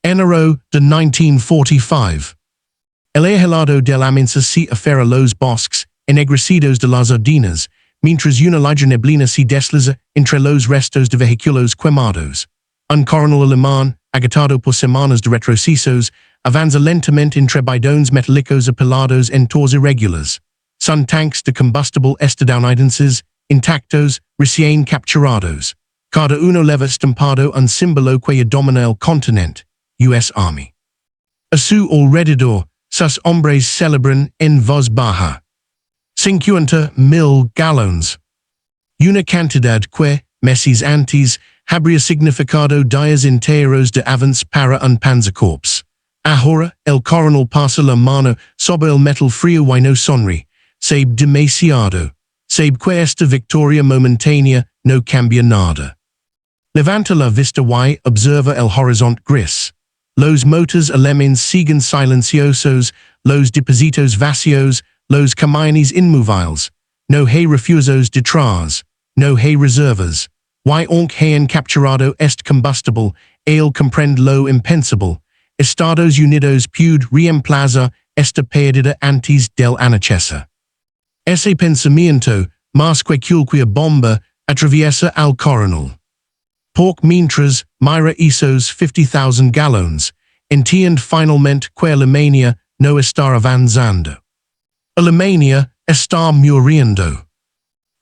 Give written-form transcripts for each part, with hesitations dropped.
Enero de 1945. El helado del amensa se aferra los bosques ennegrecidos de las Ardenas, mientras una ligra neblina se desliza entre los restos de vehículos quemados. Un coronel alemán, agotado por semanas de retrocesos, avanza lentamente entre bidones metálicos apilados en tours irregulares. Son tanques de combustible estadounidenses, intactos, recién capturados. Cada uno lleva estampado un símbolo que domina el continente, US Army. A su alrededor, sus hombres celebran en voz baja. 50,000 galones. Una cantidad que, meses antes, habría significado días enteros de avance para un panzerkorps. Ahora, el coronel pasa la mano sobre el metal frío y no sonríe. Sabe demasiado. Sabe que esta victoria momentánea no cambia nada. Levanta la vista y observa el horizonte gris. Los motores alemanes siguen silenciosos, los depósitos vacíos, los camiones inmóviles. No hay refuerzos detrás. No hay reservas. Y aunque hayan capturado este combustible, él comprende lo impensable. Estados Unidos puede reemplazar esta pérdida antes del anochecer. Ese pensamiento, más que cualquier bomba, atraviesa al coronel. Porque mientras mira esos 50,000 galones, entiende finalmente que Alemania no está avanzando. Alemania está muriendo.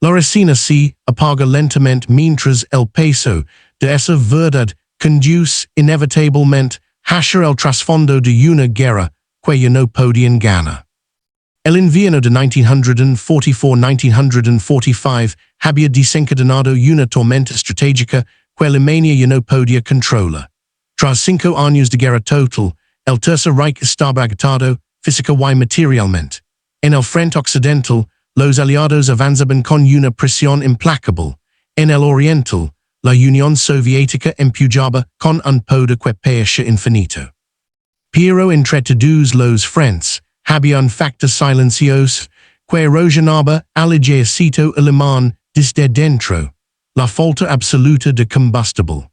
La resina se apaga lentamente mientras el peso de esa verdad conduce inevitablemente hacia el trasfondo de una guerra que ya no podían ganar. El invierno de 1944-1945 había desencadenado una tormenta estratégica que Alemania ya no podía controlar. Tras 5 años de guerra total, el Tercer Reich estaba agotado, física y materialmente. En el frente occidental, los aliados avanzaban con una presión implacable. En el oriental, la Unión Soviética empujaba con un poder que parecía infinito. Pero entre todos los frentes, había un factor silencioso que erosionaba al ejército alemán desde dentro, la falta absoluta de combustible.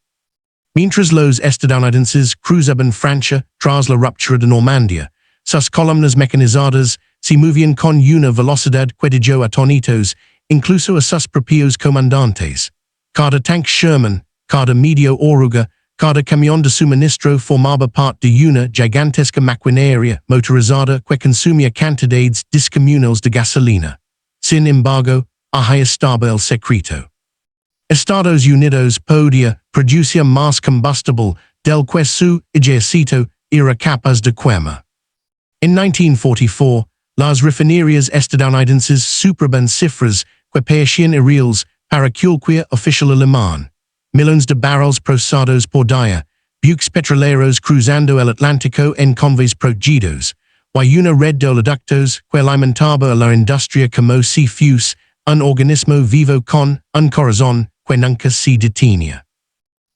Mientras los estadounidenses cruzaban Francia tras la ruptura de Normandía, sus columnas mecanizadas se movían con una velocidad que dejó atónitos incluso a sus propios comandantes. Cada tanque Sherman, cada medio oruga, cada camión de suministro formaba parte de una gigantesca maquinaria motorizada que consumía cantidades descomunales de gasolina. Sin embargo, ahí estaba el secreto. Estados Unidos podía producir más combustible del que su ejército era capaz de quemar. En 1944, las refinerías estadounidenses superaban cifras que parecían irreales para cualquier oficial alemán. Millones de barriles procesados por día, buques petroleros cruzando el Atlántico en convoys protegidos, y una red de oleoductos que alimentaba a la industria como si fuese un organismo vivo con un corazón que nunca se detenía.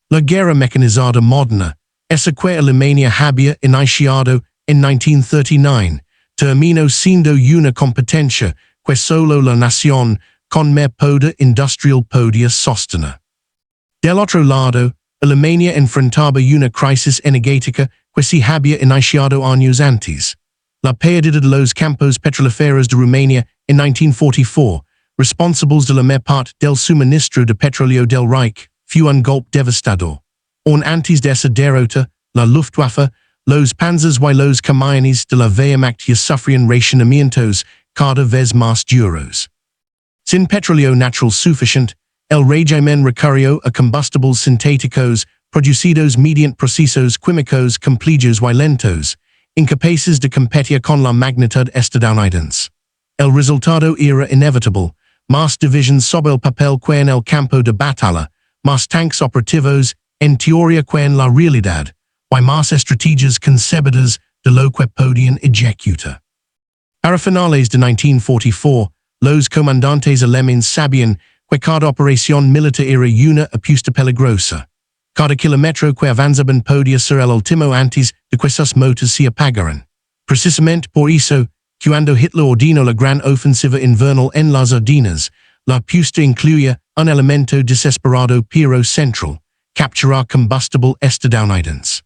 La guerra mecanizada moderna, esa que Alemania había iniciado en 1939, terminó siendo una competencia que solo la nación con más poder industrial podía sostener. Del otro lado, Alemania enfrentaba una crisis energética que se había iniciado años antes. La pérdida de los campos petrolíferos de Rumania en 1944, responsables de la mayor parte del suministro de petróleo del Reich, fue un golpe devastador. Antes de esa derrota, la Luftwaffe, los panzers y los camiones de la Wehrmacht ya sufrían racionamientos cada vez más duros. Sin petróleo natural suficiente, el régimen recurrió a combustibles sintéticos producidos mediante procesos químicos complejos y lentos, incapaces de competir con la magnitud estadounidense. El resultado era inevitable: más divisiones sobre el papel que en el campo de batalla, más tanques operativos, en teoría que en la realidad, y más estrategias concebidas de lo que podían ejecutar. Para finales de 1944, los comandantes alemanes sabían que cada operación militar era una apuesta peligrosa. Cada kilómetro que avanzaban podía ser el último antes de que sus motores se apagaran. Precisamente por eso, cuando Hitler ordenó la gran ofensiva invernal en las Ardenas, la apuesta incluía un elemento desesperado pero central: capturar combustible estadounidense.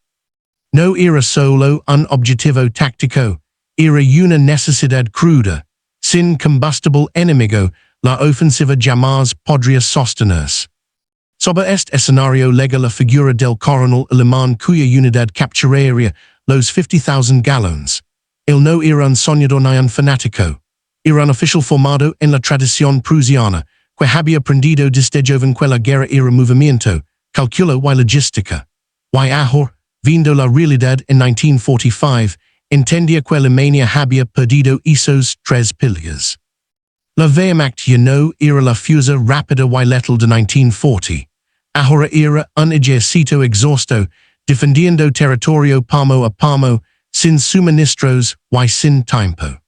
No era solo un objetivo táctico, era una necesidad cruda, sin combustible enemigo, la ofensiva jamás podría sostenerse. Sobre este escenario lega la figura del coronel alemán cuya unidad capturaría los 50,000 galones. Él no era un soñador ni un fanático. Era un oficial formado en la tradición prusiana, que había aprendido desde joven que la guerra era movimiento, cálculo y logística. Y ahora, viendo la realidad en 1945, entendía que Alemania había perdido esos tres pilares. La Wehrmacht ya no era la fuerza rápida y letal de 1940. Ahora era un ejército exhausto, defendiendo territorio palmo a palmo, sin suministros y sin tiempo.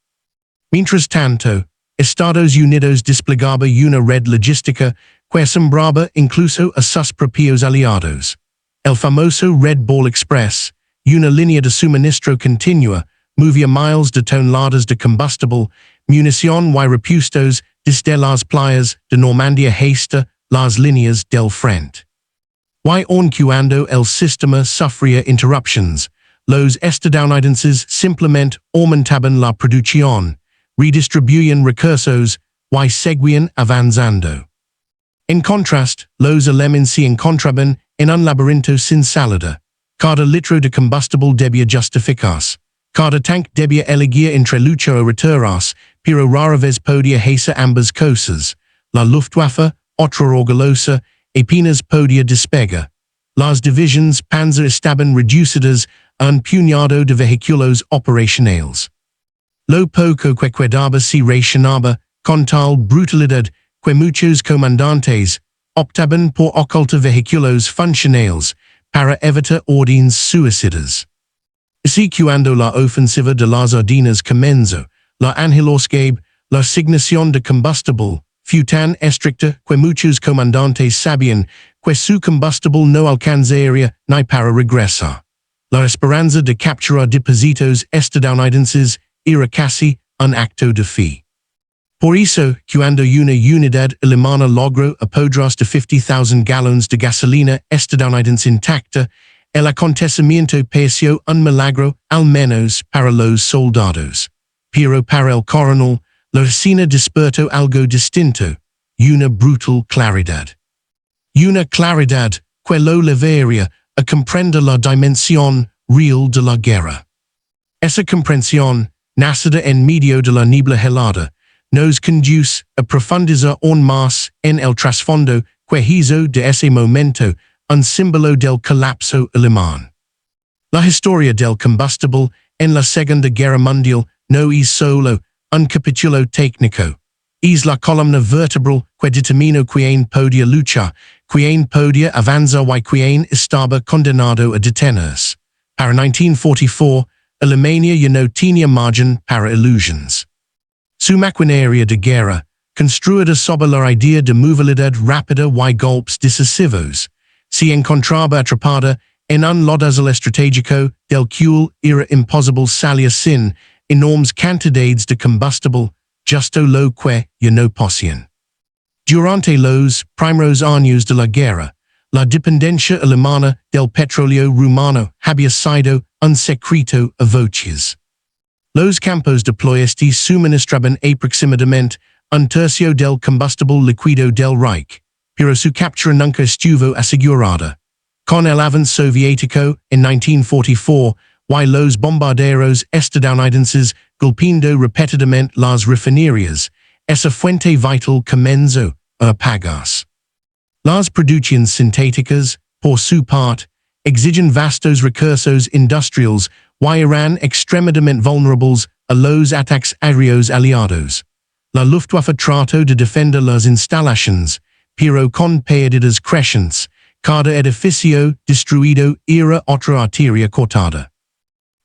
Mientras tanto, Estados Unidos desplegaba una red logística que asombraba incluso a sus propios aliados. El famoso Red Ball Express, una línea de suministro continua, movía miles de toneladas de combustible, munición y repuestos desde las playas de Normandía hasta las líneas del frente. Y aun cuando el sistema sufría interruptions, los estadounidenses simplemente aumentaban la producción, redistribuían recursos y seguían avanzando. En contraste, los alemanes se encontraban en un laberinto sin salida. Cada litro de combustible debía justificarse. Cada tanque debía elegir entre lucha o retirarse, pero rara vez podía hacer ambas cosas. La Luftwaffe, otra orgullosa, apenas podía despegar. Las divisiones Panzer estaban reducidas a un puñado de vehículos operacionales. Lo poco que quedaba se racionaba, con tal brutalidad que muchos comandantes optaban por ocultar vehículos funcionales para evitar órdenes suicidas. Así cuando la ofensiva de las Ardenas comenzó, la angeloscabe, la asignación de combustible, fue tan estricta que muchos comandantes sabían que su combustible no alcanzaría ni para regresar. La esperanza de capturar depósitos estadounidenses era casi un acto de fe. Por eso, cuando una unidad alemana logró apoderarse de 50,000 galones de gasolina estadounidense intacta, el acontecimiento pareció un milagro al menos para los soldados. Pero para el coronel, la escena despertó algo distinto, una brutal claridad. Una claridad que lo llevaría a comprender la dimensión real de la guerra. Esa comprensión, nacida en medio de la niebla helada, nos conduce a profundizar aún más en el trasfondo que hizo de ese momento un símbolo del colapso alemán. La historia del combustible en la Segunda Guerra Mundial no es solo un capítulo técnico, es la columna vertebral que determinó quién podía luchar, quién podía avanzar y quién estaba condenado a detenerse. Para 1944, Alemania ya no tenía margen para ilusiones. Su maquinaria de guerra, construida sobre la idea de movilidad rápida y golpes decisivos, se encontraba atrapada en un lodazal estratégico del cual era imposible salir sin enormes cantidades de combustible, justo lo que ya no poseían. Durante los primeros años de la guerra, la dependencia alemana del petróleo rumano había sido un secreto a voces. Los campos de Ploiesti suministraban aproximadamente un tercio del combustible líquido del Reich, pero su captura nunca estuvo asegurada. Con el avance soviético en 1944, y los bombarderos estadounidenses golpeando repetidamente las refinerías, esa fuente vital comenzó a apagarse. Las producciones sintéticas, por su parte, exigen vastos recursos industriales y eran extremadamente vulnerables a los ataques aéreos aliados. La Luftwaffe trató de defender las instalaciones, pero con pérdidas crecientes, cada edificio destruido era otra arteria cortada.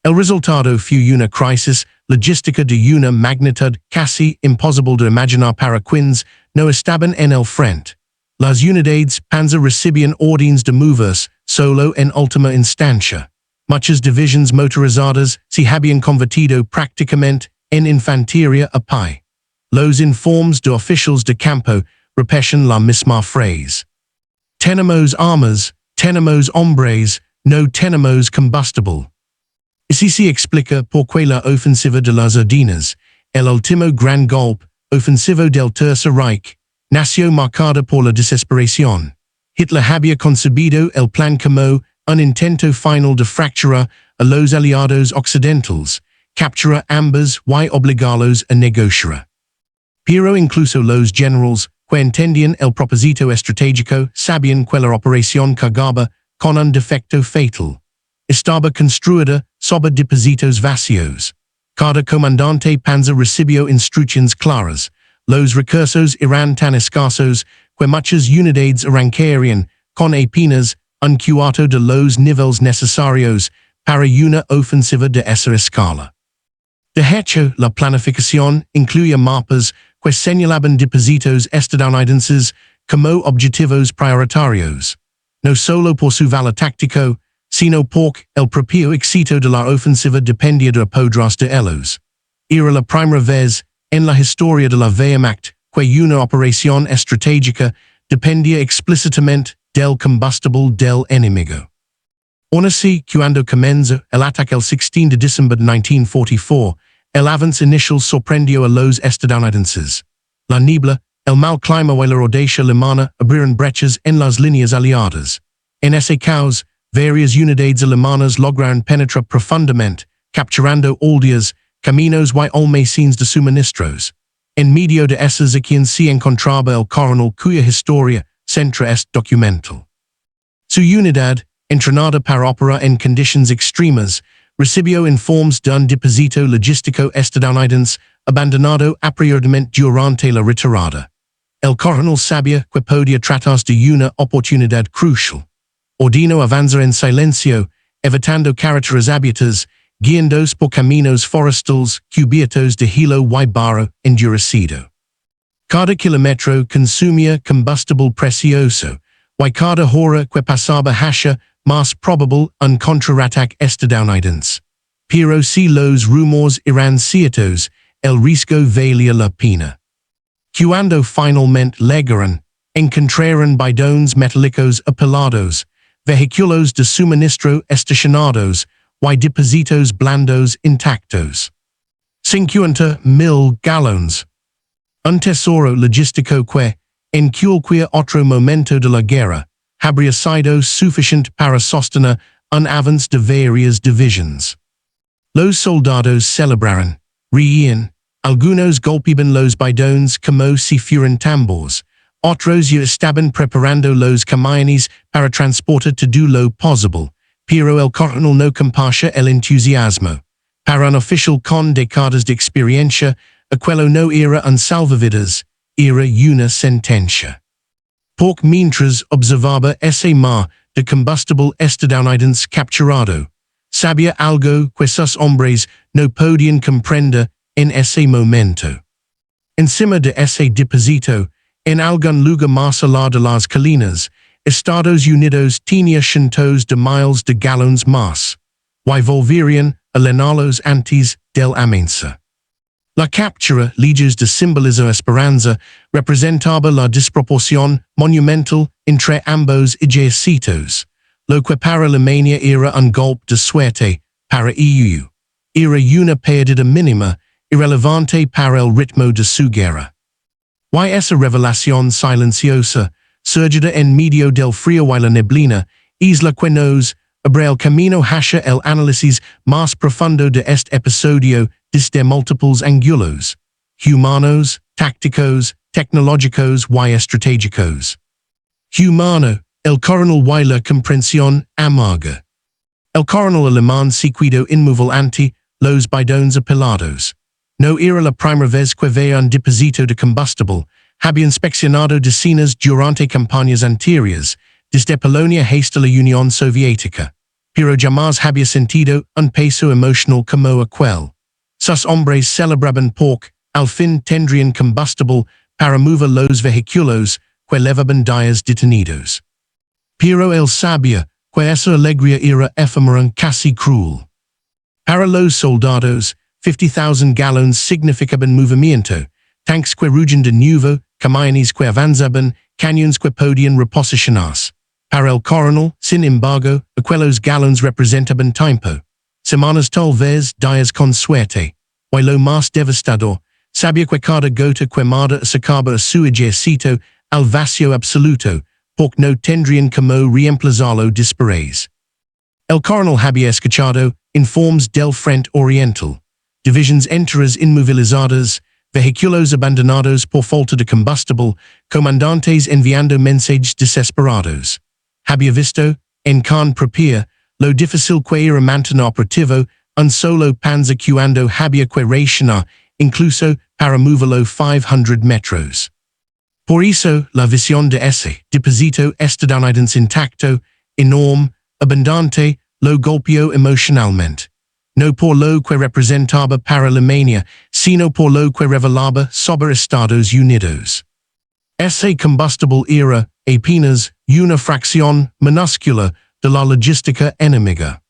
El resultado fue una crisis logística de una magnitud casi imposible de imaginar para quienes no estaban en el frente. Las unidades Panzer recibían órdenes de moverse solo en última instancia. Muchas divisiones motorizadas se habían convertido prácticamente en infantería a pie. Los informes de oficiales de campo repetían la misma frase. Tenemos armas, tenemos hombres, no tenemos combustible. Así se explica por qué la ofensiva de las Ardenas, el último gran golpe ofensivo del Tercer Reich, nació marcada por la desesperación. Hitler había concebido el plan como un intento final de fracturar a los aliados occidentales, capturar ambas y obligarlos a negociar. Pero incluso los generales, que entendían el propósito estratégico, sabían que la operación cargaba con un defecto fatal. Estaba construida sobre depósitos vacíos. Cada comandante panzer recibió instrucciones claras. Los recursos eran tan escasos que muchas unidades arrancarían con apenas un cuarto de los niveles necesarios para una ofensiva de esa escala. De hecho, la planificación incluía mapas que señalaban depósitos estadounidenses como objetivos prioritarios, no solo por su valor táctico, sino porque el propio éxito de la ofensiva dependía de apoderos de ellos. Era la primera vez en la historia de la Wehrmacht que una operación estratégica dependía explícitamente del combustible del enemigo. Aún así, cuando comenzó el ataque el 16 de diciembre de 1944, el avance inicial sorprendió a los estadounidenses. La niebla, el mal clima y la rodaje alemana abrieron brechas en las líneas aliadas. En ese caos, varias unidades alemanas lograron penetrar profundamente, capturando aldeas, caminos y almacenes de suministros. En medio de esas a quien se encontraba el coronel cuya historia centra este documental. Su unidad, entrenada para operar en condiciones extremas, recibió informes de un depósito logístico estadounidense abandonado apresuradamente durante la retirada. El coronel sabía que podía tratarse de una oportunidad crucial. Ordenó avanzar en silencio, evitando carreteras abiertas, guiándose por caminos forestales cubiertos de hielo y barro endurecido. Cada kilómetro consumía combustible precioso, y cada hora que pasaba hacía más probable un contraataque estadounidense. Pero si los rumores eran ciertos, el riesgo valía la pena. Cuando finalmente llegaron, encontraron bidones metálicos apelados, vehículos de suministro estacionados y depósitos blandos intactos. 50,000 galones. Un tesoro logístico que, en cualquier otro momento de la guerra, habría sido suficiente para sostener un avance de varias divisiones. Los soldados celebraron, reían, algunos golpeaban los bidones como si fueran tambores, otros ya estaban preparando los camiones para transportar todo lo posible, pero el coronel no compartía el entusiasmo. Para un oficial con décadas de experiencia, aquello no era un salvavidas, era una sentencia. Porque mientras observaba ese mar de combustible estadounidense capturado, sabía algo que sus hombres no podían comprender en ese momento. Encima de ese depósito, en algún lugar más allá de las colinas, Estados Unidos tenía cientos de miles de galones más, y volverían a llenarlos antes del amenaza. La captura, lejos de simbolizar esperanza, representaba la desproporción monumental entre ambos ejércitos, lo que para Alemania era un golpe de suerte, para EE.UU. Era una pérdida mínima, irrelevante para el ritmo de su guerra. Y esa revelación silenciosa, surgida en medio del frío y la neblina, es la que nos abre el camino hacia el análisis más profundo de este episodio desde múltiples ángulos, humanos, tácticos, tecnológicos y estratégicos. Humano, el coronel y la comprensión amarga. El coronel alemán se cuidó inmóvil ante los bidones apelados. No era la primera vez que veía un depósito de combustible, había inspeccionado decenas durante campañas anteriores, desde Polonia hasta la Unión Soviética, pero jamás había sentido un peso emocional como aquel. Sus hombres celebraban porque, al fin tendrían combustible para mover los vehículos que llevaban días detenidos. Pero él sabía que esa alegría era efímera casi cruel. Para los soldados, 50,000 galones significaban movimiento, tanques que rugen de nuevo, camiones que avanzaban, cañones que podían reposicionarse. Para el coronel, sin embargo, aquellos galones representaban tiempo. semanas talvez dias con suerte, y lo más devastador, sabia que cada gota quemada sacaba a su ejército al vacío absoluto, porque no tendrían como reemplazarlo después. El coronel había escuchado informes del frente oriental, divisions enteras inmovilizadas, vehículos abandonados por falta de combustible, comandantes enviando mensajes desesperados. Había visto, en carne propia, lo difícil que era mantener operativo un solo panzer cuando había que racionar, incluso para moverlo 500 metros. Por eso, la visión de ese depósito estadounidense intacto, enorme, abundante, lo golpeó emocionalmente. No por lo que representaba para Alemania, sino por lo que revelaba sobre Estados Unidos. Ese combustible era, apenas, una fracción minúscula de la logística enemiga.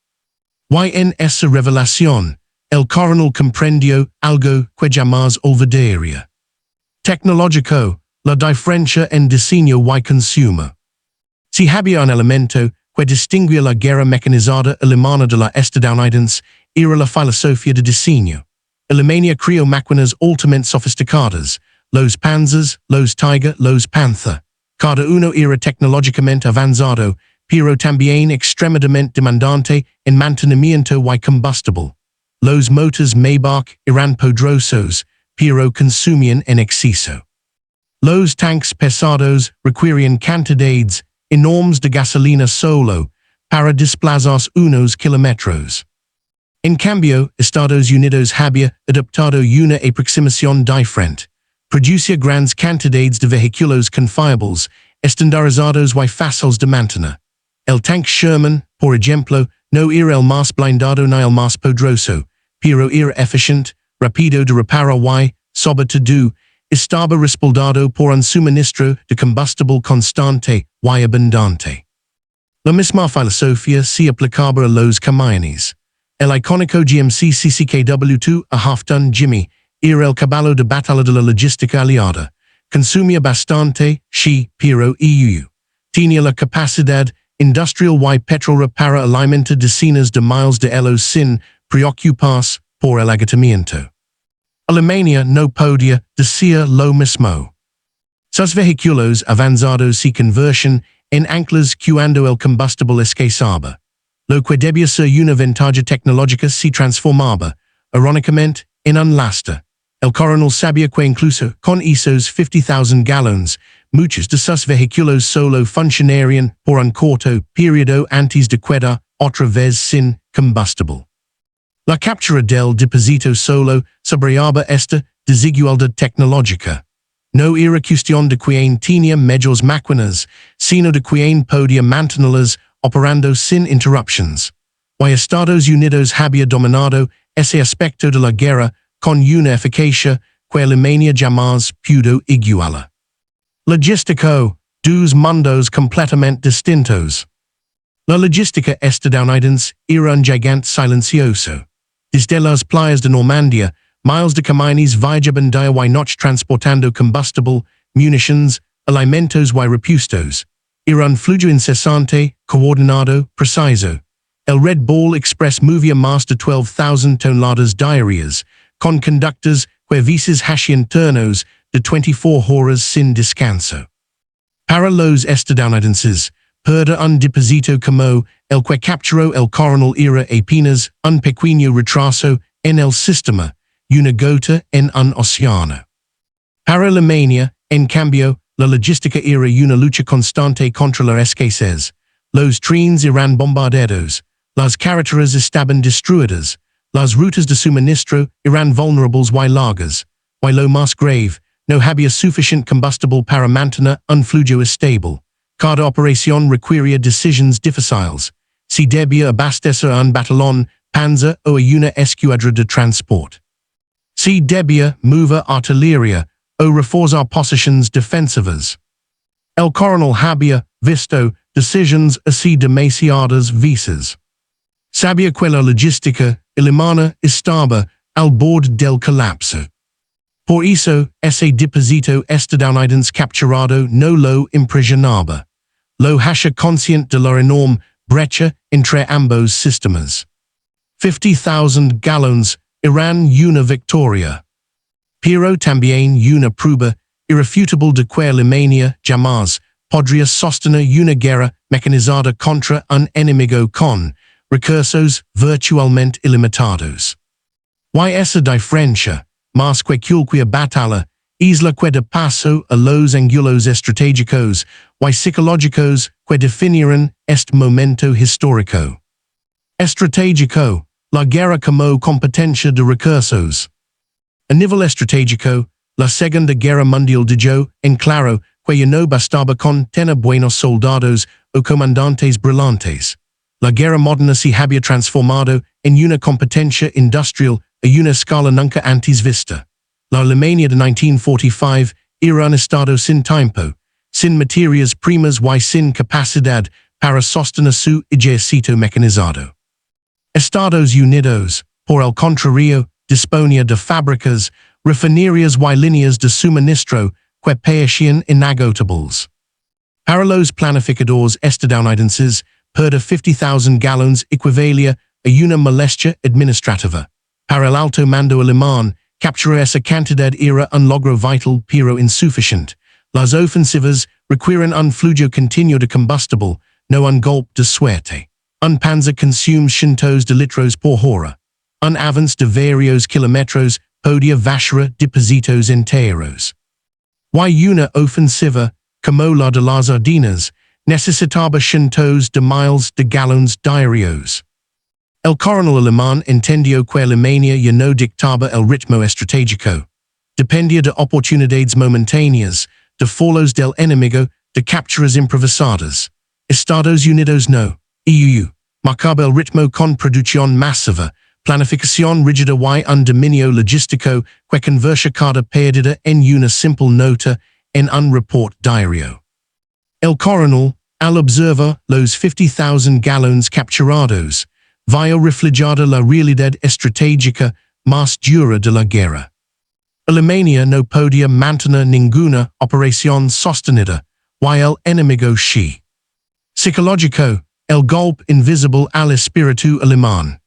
Y en esa revelación, el coronel comprendió algo que jamás olvidaría. Tecnológico, la diferencia en diseño y consumo. Si había un elemento que distinguía la guerra mecanizada alemana de la estadounidense, era la filosofía de diseño. Alemania creó máquinas altamente sofisticadas, los Panzers, los Tiger, los Panther. Cada uno era tecnológicamente avanzado, pero también extremadamente demandante en mantenimiento y combustible. Los motores Maybach eran poderosos, pero consumían en exceso. Los tanques pesados requirían cantidades enormes de gasolina solo para desplazarse unos kilómetros. En cambio, Estados Unidos había adoptado una aproximación diferente. Producía grandes cantidades de vehículos confiables, estandarizados y fáciles de mantener. El tanque Sherman, por ejemplo, no era el más blindado ni el más poderoso, pero era eficiente, rápido de reparar y, sobre todo, estaba respaldado por un suministro de combustible constante y abundante. La misma filosofía se aplicaba a los camiones. El icónico GMC CCKW2 a half-ton Jimmy era el caballo de batalla de la logística aliada. Consumía bastante, sí, pero EE.UU. Tenía la capacidad industrial y petrolera para alimentar decenas de miles de hielo sin preocuparse por el agotamiento. Alemania no podía decir lo mismo. Sus vehículos avanzados se convertían en anclas cuando el combustible escaseaba. Lo que debía ser una ventaja tecnológica se transformaba, irónicamente, en un lastre. El coronel sabía que incluso con esos 50,000 galones, muchos de sus vehículos solo funcionarían por un corto periodo antes de quedar otra vez sin combustible. La captura del depósito solo sobrelleva esta desigualdad tecnológica. No era cuestión de quien tenía mejores máquinas, sino de quien podía mantenerlas operando sin interruptions. Y Estados Unidos había dominado ese aspecto de la guerra con una eficacia que Alemania jamás pudo igualar. Logístico, dos mundos completamente distintos. La logística estadounidense era un gigante silencioso. Desde las playas de Normandía, miles de camiones viajaban día y noche transportando combustible, munitions, alimentos y repuestos. Era un flujo incesante, coordinado, preciso. El Red Bull Express movía más de 12,000 toneladas diarias, con conductores que a veces hacían turnos de 24 horas sin descanso. Para los estadounidenses, perder un depósito como el que capturó el coronel era apenas un pequeño retraso en el sistema, una gota en un océano. Para Alemania, en cambio, la logística era una lucha constante contra la escasez. Los trenes eran bombardeados, las carreteras estaban destruidas, las rutas de suministro eran vulnerables y largas, y lo más grave, no había suficient combustible para mantener un flujo estable. Cada operación requería decisiones difíciles. Si debía abastecer un batallón, panzer o una escuadra de transport. Si debía mover artillería o reforzar posiciones defensivas. El coronel había visto decisiones así demasiadas veces. Sabía que la logística alemana estaba al borde del colapso. Por eso, ese depósito estadounidense capturado no lo impresionaba. Lo hacía consciente de la enorme brecha entre ambos sistemas. 50,000 gallons, Iran una victoria. Pero también una prueba irrefutable de que Alemania jamás podría sostener una guerra mecanizada contra un enemigo con recursos virtualmente ilimitados. Y esa diferencia, más que cualquier batalla, es la que da paso a los ángulos estratégicos y psicológicos que definieron este momento histórico. Estratégico, la guerra como competencia de recursos. A nivel estratégico, la Segunda Guerra Mundial dejó en claro que ya no bastaba con tener buenos soldados o comandantes brillantes. La guerra moderna se había transformado en una competencia industrial a una escala nunca antes vista. La Alemania de 1945 era un estado sin tiempo, sin materias primas y sin capacidad para sostener su ejército mecanizado. Estados Unidos, por el contrario, disponía de fábricas, refinerías y líneas de suministro que parecían inagotables. Para los planificadores estadounidenses, perder 50,000 gallons equivalía a una molestia administrativa. Para el alto mando alemán, capturar esa cantidad era un logro vital pero insuficiente. Las ofensivas requieren un flujo continuo de combustible, no un golpe de suerte. Un panzer consume cientos de litros por hora. Un avance de varios kilómetros podía vaciar depósitos enteros. Y una ofensiva, como la de las Ardenas, necesitaba cientos de miles de galones diarios. El coronel alemán entendió que Alemania ya no dictaba el ritmo estratégico. Dependía de oportunidades momentáneas, de follows del enemigo, de capturas improvisadas. Estados Unidos no. EUU. Marcaba el ritmo con producción masiva, planificación rígida y un dominio logístico que convertía cada pérdida en una simple nota en un report diario. El coronel, al observar los 50,000 galones capturados, vio reflejada la realidad estratégica más dura de la guerra. Alemania no podía mantener ninguna operación sostenida, y el enemigo sí. Psicológico, el golpe invisible al espíritu alemán.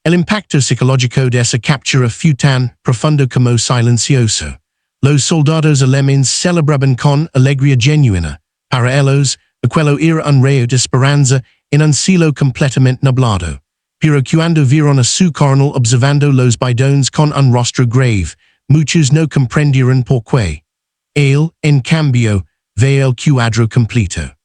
El impacto psicológico de esa captura fue tan profundo como silencioso. Los soldados alemanes celebraban con alegría genuina. Para ellos, aquello era un rayo de esperanza en un cielo completamente nublado. Pero cuando vieron a su coronel observando los bidones con un rostro grave, muchos no comprendieron por qué. Él, en cambio, veía el cuadro completo.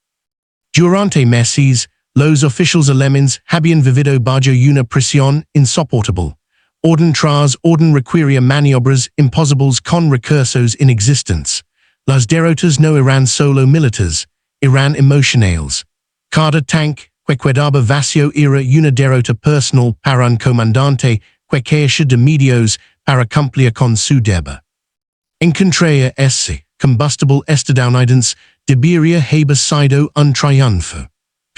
Durante meses, los oficiales alemanes habían vivido bajo una presión insoportable. Orden tras orden requería maniobras imposibles con recursos inexistentes. Las derrotas no eran solo militares, eran emocionales. Cada tanque que quedaba vacío era una derrota personal para un comandante que carecía de medios para cumplir con su deber. Encontró ese combustible estadounidense debería haber sido un triunfo.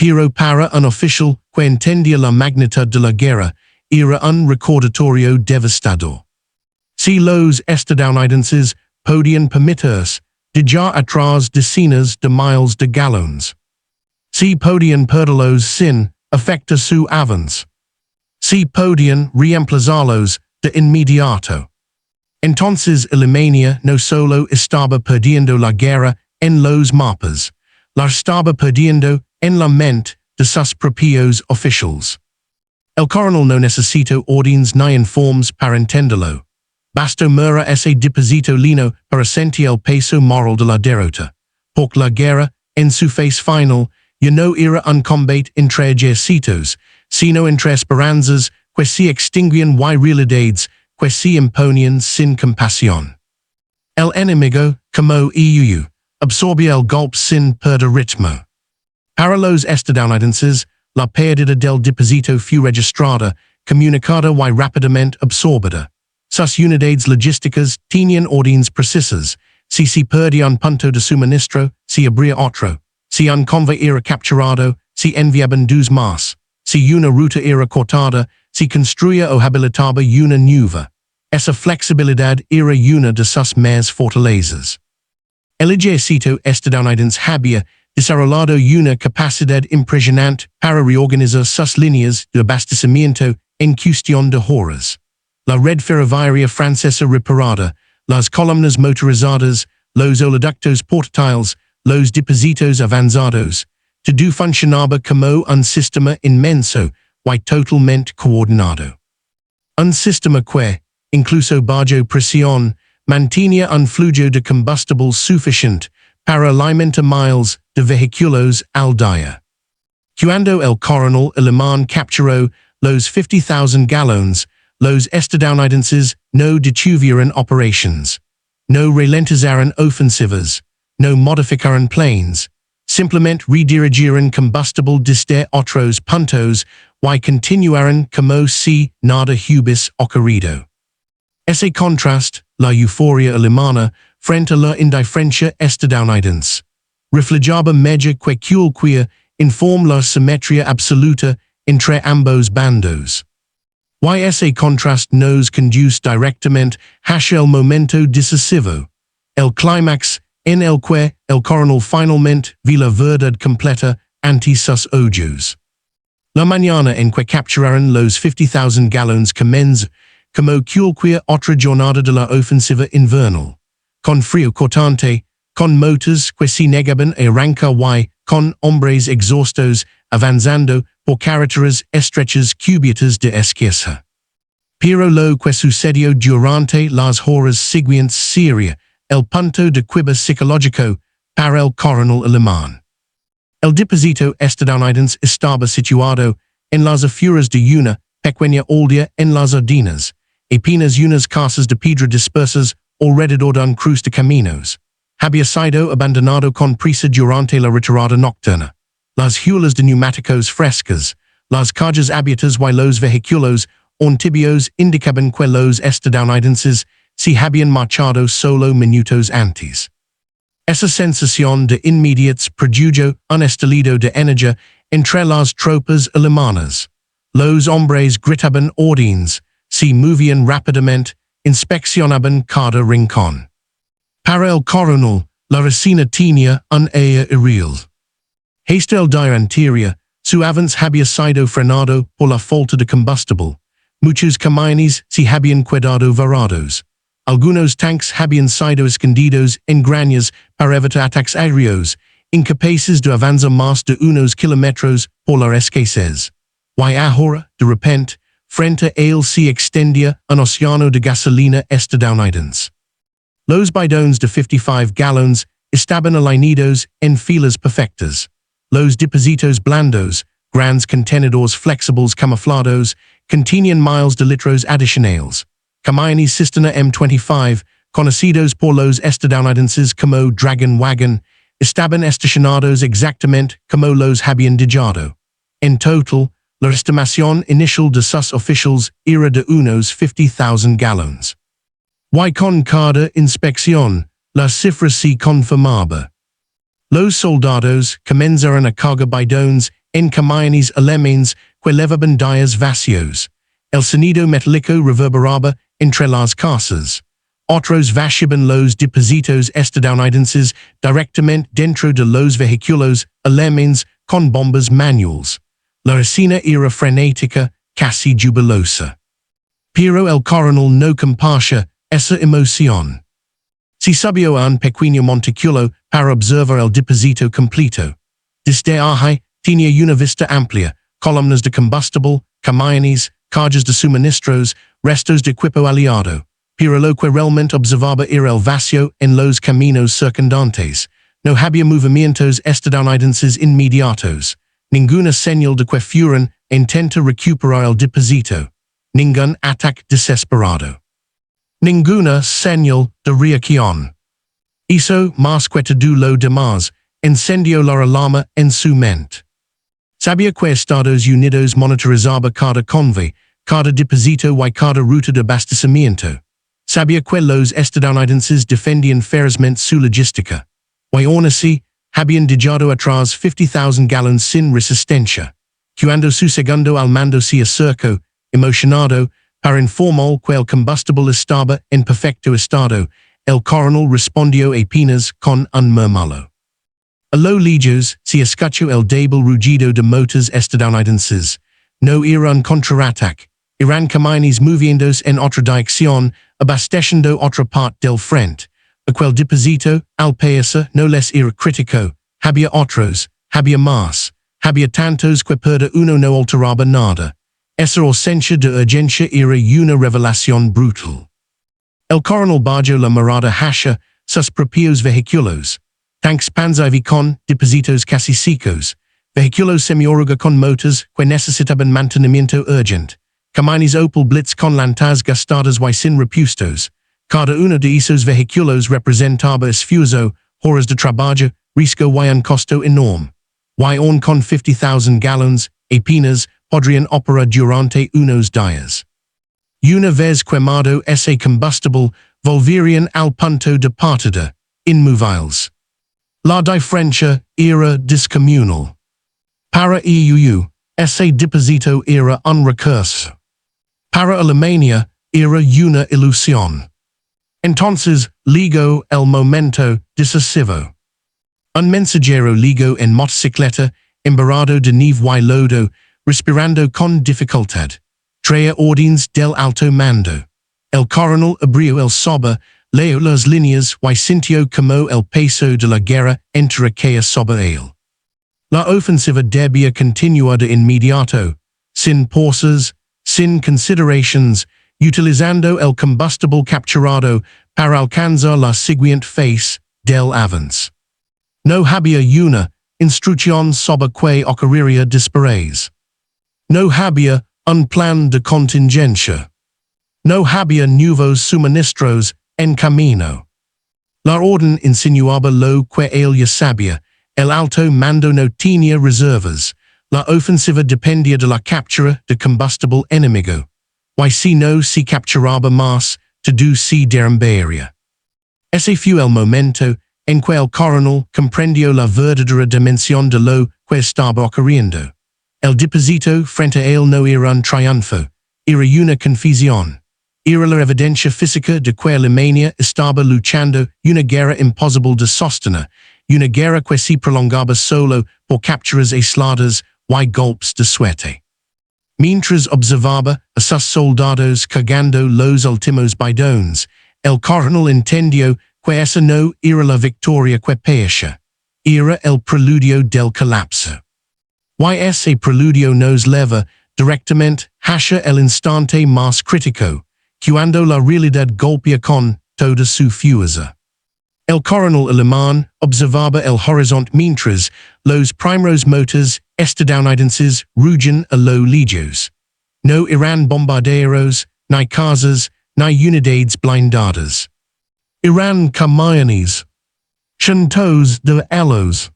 Pero para un oficial que entendía la magnitud de la guerra, era un recordatorio devastador. Si los estadounidenses podían permitirse dejar atrás decenas de miles de galones. Si podían perderlos sin afectar su avance. Si podían reemplazarlos de inmediato. Entonces Alemania no solo estaba perdiendo la guerra en los mapas, la estaba perdiendo en la mente de sus propios oficiales. El coronel no necesitó órdenes ni informes para entenderlo. Bastó mirar ese depósito lino para sentir el peso moral de la derrota. Porque la guerra, en su fase final, ya no era un combate entre ejércitos, sino entre esperanzas que se extinguían y realidades que se imponían sin compasión. El enemigo, como EUU, absorbía el golpe sin perder ritmo. Para los estadounidenses, la pérdida del depósito fue registrada, comunicada y rápidamente absorbida. Sus unidades logísticas tenían órdenes precisas. Si se perdía un punto de suministro, se abría otro. Si un convoy era capturado, se enviaban dos más. Si una ruta era cortada, se construía o habilitaba una nueva. Esa flexibilidad era una de sus más fortalezas. El ejército estadounidense había desarrollado una capacidad impresionante para reorganizar sus líneas de abastecimiento en cuestión de horas. La red ferroviaria francesa reparada, las columnas motorizadas, los oleoductos portátiles, los depósitos avanzados, todo funcionaba como un sistema inmenso y totalmente coordinado. Un sistema que, incluso bajo presión, mantenía un flujo de combustible suficiente para alimentar miles de vehículos al día. Cuando el Coronel Alemán capturó los 50,000 galones, los estadounidenses no detuvieron operations, no ralentizaron ofensivas, no modificaron planes, simplemente redirigieron combustible desde otros puntos y continuaron como si nada hubiese ocurrido. Ese contraste, la euforia alemana frente a la indiferencia estadounidense, reflejaba mejor que cualquier informe la simetría absoluta entre ambos bandos. Y ese contraste nos conduce directamente hacia el momento decisivo, el clímax en el que el coronel finalmente vio la verdad completa ante sus ojos. La mañana en que capturaron los 50,000 galones comenzó como cualquier otra jornada de la ofensiva invernal, con frío cortante, con motores que se negaban a arrancar y con hombres exhaustos avanzando por carreteras estrechas cubiertas de esquirza. Pero lo que sucedió durante las horas siguientes sería el punto de quiebra psicológico para el coronel alemán. El depósito estadounidense estaba situado en las afueras de una pequeña aldea en las Ardenas, apenas unas casas de piedra dispersas alrededor de un cruce de caminos. Había sido abandonado con prisa durante la retirada nocturna. Las huelas de neumáticos frescas, las calles abiertas y los vehículos antibios indicaban que los estadounidenses se habían marchado solo minutos antes. Esa sensación de inmediato produjo un estallido de energía entre las tropas alemanas. Los hombres gritaban órdenes, se movían rápidamente, inspeccionaban cada rincón. Para el coronel, la escena tenía un aire irreal. Hasta el día anterior, su avance había sido frenado por la falta de combustible. Muchos camiones se habían quedado varados. Algunos tanques habían sido escondidos en granjas para evitar ataques aéreos, incapaces de avanzar más de unos kilómetros por la escasez. Y ahora, de repente, frente a él se extendía un océano de gasolina estadounidense. Los bidones de 55 galones estaban alineados en filas perfectas. Los depósitos blandos, grandes contenedores flexibles camuflados, contenían miles de litros adicionales. Camiones cisterna M25, conocidos por los estadounidenses como Dragon Wagon, estaban estacionados exactamente como los habían dejado. En total, la estimación inicial de sus oficiales era de unos 50,000 galones. Y con cada inspección, la cifra se confirmaba. Los soldados comenzaron a cargar bidones en camiones alemanes que llevaban días vacíos. El sonido metálico reverberaba entre las casas. Otros vaciaban los depósitos estadounidenses directamente dentro de los vehículos alemanes con bombas manuales. La escena era frenética, casi jubilosa. Pero el coronel no compartía esa emoción. Se subió a un pequeño montículo para observar el depósito completo. Desde allí tenía una vista amplia, columnas de combustible, camiones, cargas de suministros, restos de equipo aliado. Pero lo que realmente observaba era el vacío en los caminos circundantes. No había movimientos estadounidenses inmediatos. Ninguna señal de que fueran intenta recuperar el depósito. Ningún ataque desesperado. Ninguna señal de reacción. Hizo más que todo lo demás, encendió la alarma en su mente. Sabía que Estados Unidos monitorizaba cada convoy, cada depósito y cada ruta de abastecimiento. Sabía que los estadounidenses defendían ferozmente su logística. Y aún así, habían dejado atrás 50,000 galones sin resistencia. Cuando su segundo al mando se acercó, emocionado, para informar que el combustible estaba en perfecto estado, el coronel respondió apenas con un murmullo. A lo lejos se escuchó el débil rugido de motores estadounidenses. No era un contraataque, Irán moviéndose en otra dirección, abasteciendo otra parte del frente. Aquel deposito, al parecer, no les era crítico. Había otros, había más. Había tantos que perder uno no alteraba nada. Esa ausencia de urgencia era una revelación brutal. El coronel bajó la mirada hacia sus propios vehículos. Tanques panzai con depósitos casi secos. Vehículos semioruga con motores que necesitaban mantenimiento urgente. Camiones Opel Blitz con lantas gastadas y sin repuestos. Cada uno de esos vehículos representaba esfuerzo, horas de trabajo, riesgo y un costo enorme. Y aún con 50,000 galones, apenas podrían operar durante unos días. Una vez quemado ese combustible, volverían al punto de partida, inmóviles. La diferencia era descomunal. Para EE.UU, ese deposito era un recurso. Para Alemania, era una ilusión. Entonces, llegó el momento decisivo. Un mensajero llegó en motocicleta, embarrado de nieve y lodo, respirando con dificultad. Traía órdenes del alto mando. El coronel abrió el sobre, leyó las líneas y sintió como el peso de la guerra recaía sobre él. La ofensiva debía continuar de inmediato, sin pausas, sin considerations, utilizando el combustible capturado para alcanzar la siguiente fase del avance. No había una instrucción sobre que ocurriría después. No había un plan de contingencia. No había nuevos suministros en camino. La orden insinuaba lo que él ya sabía. El alto mando no tenía reservas. La ofensiva dependía de la captura de combustible enemigo. Y si no se capturaba más, todo se derrumbaría. Ese fue el momento en que el coronel comprendió la verdadera dimensión de lo que estaba ocurriendo. El depósito frente a él no era un triunfo, era una confusión. Era la evidencia física de que Alemania estaba luchando una guerra imposible de sostener, una guerra que se prolongaba solo por capturas aisladas y golpes de suerte. Mientras observaba a sus soldados cargando los últimos bidones, el coronel entendió que esa no era la victoria que pecha, era el preludio del colapso. Y ese preludio nos lleva directamente hacia el instante más crítico, cuando la realidad golpea con toda su fuerza. El coronel alemán observaba el horizonte mientras los primeros motores estadounidenses rugen a lo lejos. No eran bombarderos, ni casas, ni unidades blindadas. Eran camiones. Cientos de ellos.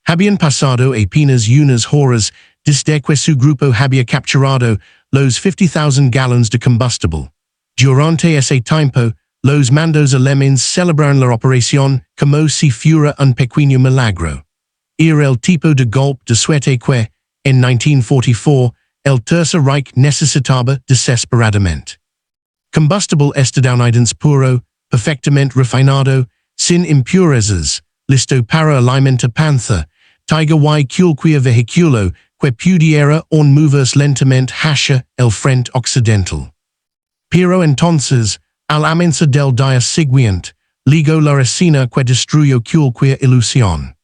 Habían pasado apenas unas horas desde que su grupo había capturado los 50,000 galones de combustible. Durante ese tiempo, los mandos alemanes celebraron la operación como si fuera un pequeño milagro. Era el tipo de golpe de suerte que, en 1944, el Tercer Reich necesitaba desesperadamente. Combustible estadounidense puro, perfectamente refinado, sin impurezas, listo para alimento panza, tiger y cualquier vehículo que pudiera moverse lentamente hacia el frente occidental. Pero entonces, al amanecer del día siguiente, llegó la escena que destruyó cualquier ilusión.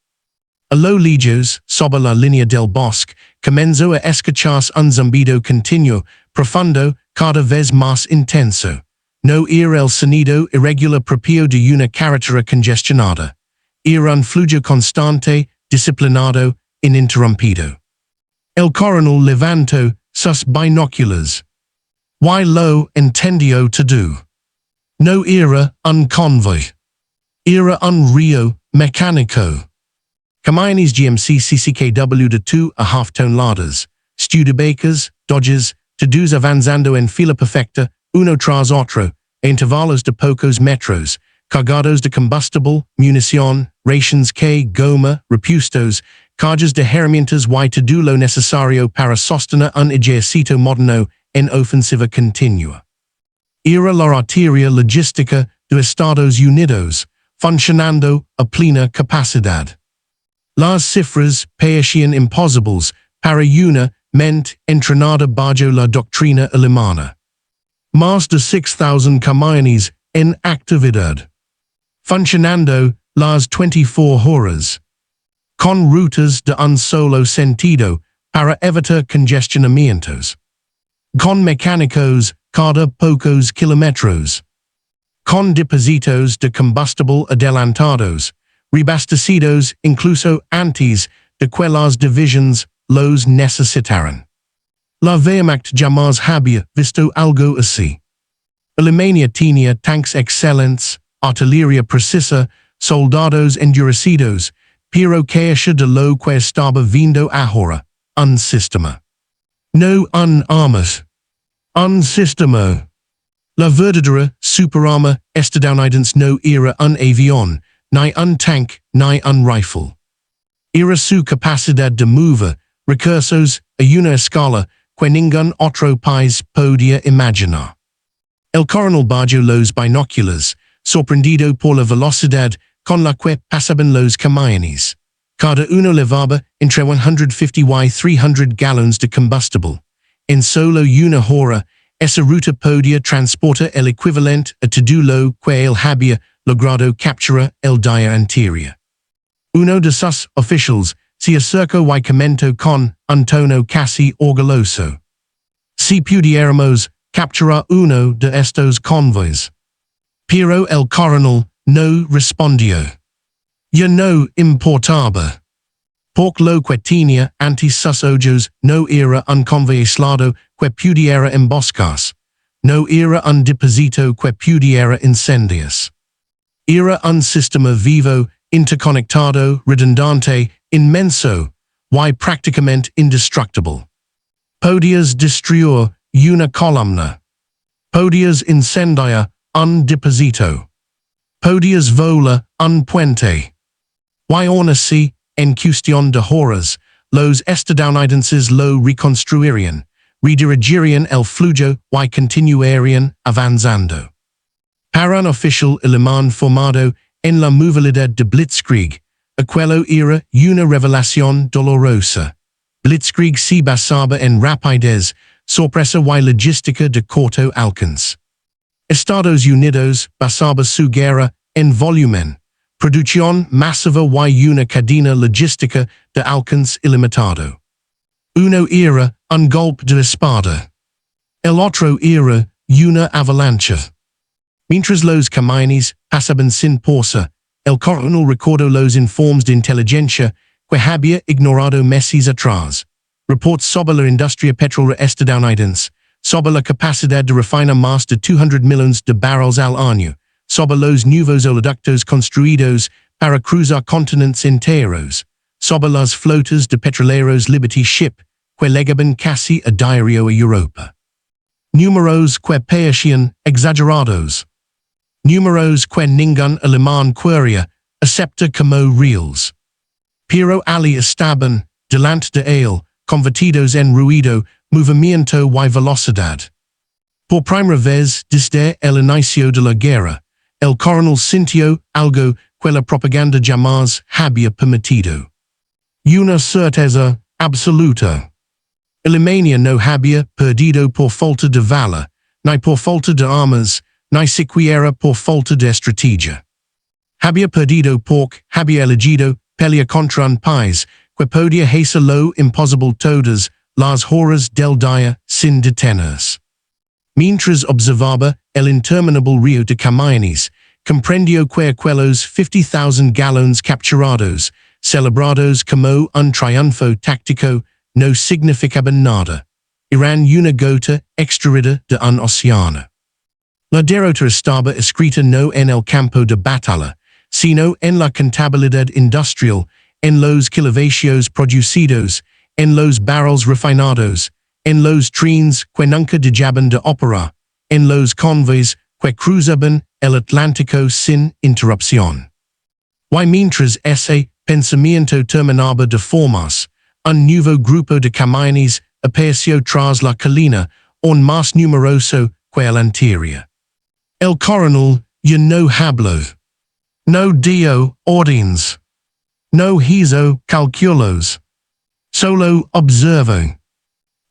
A lo lejos, sobre la línea del bosque, comenzó a escucharse un zumbido continuo, profundo, cada vez más intenso. No era el sonido irregular propio de una carretera congestionada. Era un flujo constante, disciplinado, ininterrumpido. El coronel levantó sus binoculars. Y lo entendió todo. No era un convoy. Era un río mecánico. Camiones GMC CCKW de 2,5 toneladas, Studebakers, Dodges, todos avanzando en fila perfecta, uno tras otro, intervalos de pocos metros, cargados de combustible, munición, rations que goma, repuestos, cargas de herramientas y todo lo necesario para sostener un ejército moderno en ofensiva continua. Era la arteria logística de Estados Unidos, funcionando a plena capacidad. Las cifras parecían imposibles para una ment entrenada bajo la doctrina alemana. Más de 6,000 campañas en actividad. Funcionando las 24 horas. Con rutas de un solo sentido para evitar congestionamientos. Con mecánicos cada pocos kilómetros. Con depósitos de combustible adelantados, reabastecidos incluso antes de que las divisiones los necesitaran. La Wehrmacht jamás había visto algo así. Alemania tenía tanques excelentes, artillería precisa, soldados endurecidos, pero queixa de lo que estaba vindo ahora, un sistema. No un armas. Un sistema. La verdadera superarma estadounidense no era un avión, ni un tanque, ni un rifle. Era su capacidad de mover recursos a una escala que ningún otro país podía imaginar. El coronel bajó los binóculos, sorprendido por la velocidad con la que pasaban los camiones. Cada uno llevaba entre 150 y 300 galones de combustible. En solo una hora, esa ruta podía transportar el equivalente a todo lo que él había logrado capturar el día anterior. Uno de sus oficiales se acercó y comentó con un tono casi orgulloso. Si pudiéramos capturar uno de estos convoys. Pero el coronel no respondió. Ya no importaba. Porque lo que tenía ante sus ojos no era un convoy aislado que pudiera emboscarse. No era un depósito que pudiera incendiarse. Era un sistema vivo, interconectado, redundante, inmenso, y prácticamente indestructible. Podías destruir una columna. Podías incendiar un depósito. Podías volar un puente. Y aún así, en cuestión de horas, los estadounidenses lo reconstruirían, redirigirían el flujo y continuarían avanzando. Para un oficial alemán formado en la movilidad de Blitzkrieg, aquello era una revelación dolorosa. Blitzkrieg se basaba en rapidez, sorpresa y logística de corto alcance. Estados Unidos basaba su guerra en volumen, producción masiva y una cadena logística de alcance ilimitado. Uno era un golpe de espada. El otro era una avalancha. Mientras los camiones pasaban sin pausa, el coronel recordó los informes de inteligencia que había ignorado meses atrás. Reports sobre la industria petrolera estadounidense, sobre la capacidad de refinar más de 200 millones de barriles al año, sobre los nuevos oleoductos construidos para cruzar continentes enteros, sobre las flotas de petroleros Liberty Ship que llegaban casi a diario a Europa. Números que parecían exagerados. Números que ningún alemán quería aceptar como reales. Pero allí estaban, delante de él, convertidos en ruido, movimiento y velocidad. Por primera vez desde el inicio de la guerra, el coronel sintió algo que la propaganda jamás había permitido. Una certeza absoluta. Alemania no había perdido por falta de valor, ni por falta de armas, ni siquiera por falta de estrategia. Había perdido porque había elegido pelear contra un país que podía hacer lo imposible todas las horas del día sin detenerse. Mientras observaba el interminable río de camiones, comprendió que aquellos 50,000 galones capturados, celebrados como un triunfo táctico, no significaban nada. Eran una gota extraída de un océano. La derrota estaba escrita no en el campo de batalla, sino en la contabilidad industrial, en los kilovatios producidos, en los barriles refinados, en los trenes que nunca dejaban de operar, en los convoys que cruzaban el Atlántico sin interrupción. Y mientras ese pensamiento terminaba de formarse, un nuevo grupo de camiones apareció tras la colina, aún más numeroso que el anterior. El coronel ya no habló. No dio órdenes. No hizo cálculos. Solo observó.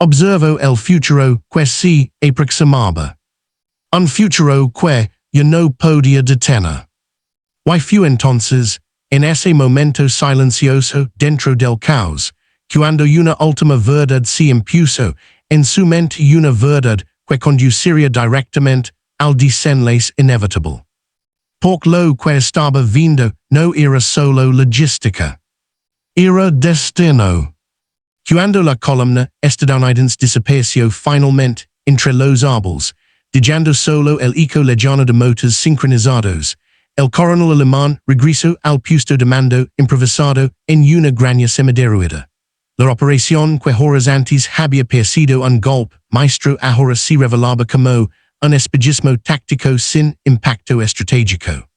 Observo el futuro que se aproximaba. Un futuro que ya no podía detener. Y fue entonces, en ese momento silencioso dentro del caos, cuando una última verdad se impuso en su mente, una verdad que conduciría directamente al desenlace inevitable. Porque lo que estaba viendo no era solo logística. Era destino. Cuando la columna estadounidense desapareció finalmente entre los árboles, dejando solo el eco lejano de motores sincronizados, el coronel alemán regresó al puesto de mando improvisado en una granja semiderruida. La operación que horas antes había parecido un golpe maestro ahora se revelaba como un espejismo táctico sin impacto estratégico.